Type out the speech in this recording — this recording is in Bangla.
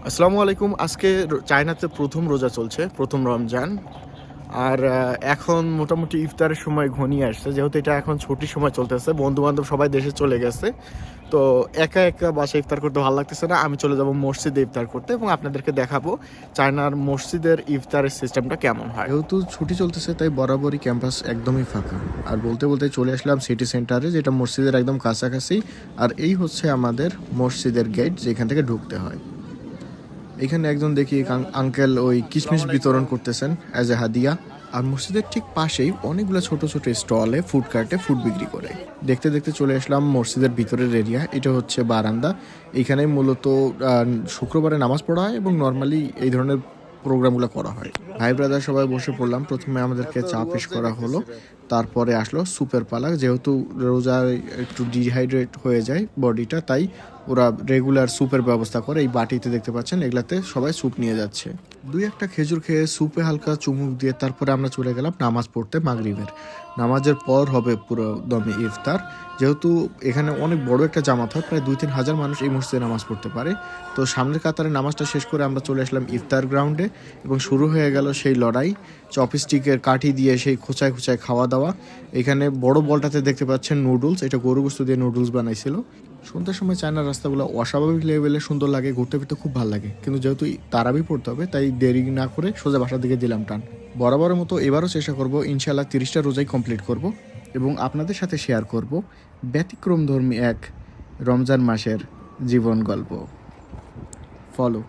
আসসালামু আলাইকুম। আজকে চায়নাতে প্রথম রোজা চলছে, প্রথম রমজান। আর এখন মোটামুটি ইফতারের সময় ঘনিয়ে আসছে, যেহেতু এটা এখন ছুটির সময় চলতেছে, বন্ধু বান্ধব সবাই দেশে চলে গেছে। তো একা একা বাসায় ইফতার করতে ভালো লাগতেছে না, আমি চলে যাব মসজিদে ইফতার করতে এবং আপনাদেরকে দেখাবো চায়নার মসজিদের ইফতারের সিস্টেমটা কেমন হয়। যেহেতু ছুটি চলতেছে তাই বরাবরই ক্যাম্পাস একদমই ফাঁকা। আর বলতে বলতে চলে আসলাম সিটি সেন্টারে, যেটা মসজিদের একদম কাছাকাছি। আর এই হচ্ছে আমাদের মসজিদের গেট, যেখান থেকে ঢুকতে হয়। এখানে একজন দেখি আঙ্কেল ওই কিশমিশ বিতরণ করতেছেন অ্যাজ এ হাদিয়া। আর মসজিদের ঠিক পাশেই অনেকগুলো ছোট ছোট স্টলে ফুড কার্টে ফুড বিক্রি করে। দেখতে দেখতে চলে আসলাম মসজিদের ভিতরের এরিয়া। এটা হচ্ছে বারান্দা। এখানে মূলত শুক্রবারে নামাজ পড়া হয় এবং নর্মালি এই ধরনের প্রোগ্রামগুলো করা হয়। ভাই ব্রাদার সবাই বসে পড়লাম। প্রথমে আমাদেরকে চা পেশ করা হলো, তারপরে আসলো স্যুপের পালা। যেহেতু রোজায় একটু ডিহাইড্রেট হয়ে যায় বডিটা, তাই ওরা রেগুলার স্যুপের ব্যবস্থা করে। এই বাটিতে দেখতে পাচ্ছেন, এগুলাতে সবাই স্যুপ নিয়ে যাচ্ছে। দুই একটা খেজুর খেয়ে স্যুপে হালকা চুমুক দিয়ে তারপরে আমরা চলে গেলাম নামাজ পড়তে। মাগরিবের নামাজের পর হবে পুরো দমে ইফতার। যেহেতু এখানে অনেক বড় একটা জামাত হয়, প্রায় 2-3 হাজার মানুষ এই মসজিদে নামাজ পড়তে পারে। তো সামনের কাতারে নামাজটা শেষ করে আমরা চলে আসলাম ইফতার গ্রাউন্ডে এবং শুরু হয়ে গেল সেই লড়াই। চপস্টিকের কাঠি দিয়ে সেই খোঁচায় খোঁচায় খাওয়া দাওয়া। এখানে বড় বলটাতে দেখতে পাচ্ছেন নুডলস, এটা গরু গোস্ত দিয়ে নুডলস বানাইছিল। সন্ধ্যার সময় চায়নার রাস্তাগুলো অস্বাভাবিক লেভেলে সুন্দর লাগে, ঘুরতে ফিরতে খুব ভালো লাগে। কিন্তু যেহেতু তারাবি পড়তে হবে, তাই দেরি না করে সোজা বাসার দিকে দিলাম টান। বরাবরের মতো এবারও চেষ্টা করব ইনশাআল্লাহ 30টা রোজাই কমপ্লিট করব এবং আপনাদের সাথে শেয়ার করব ব্যতিক্রমধর্মী এক রমজান মাসের জীবন গল্প। ফলো।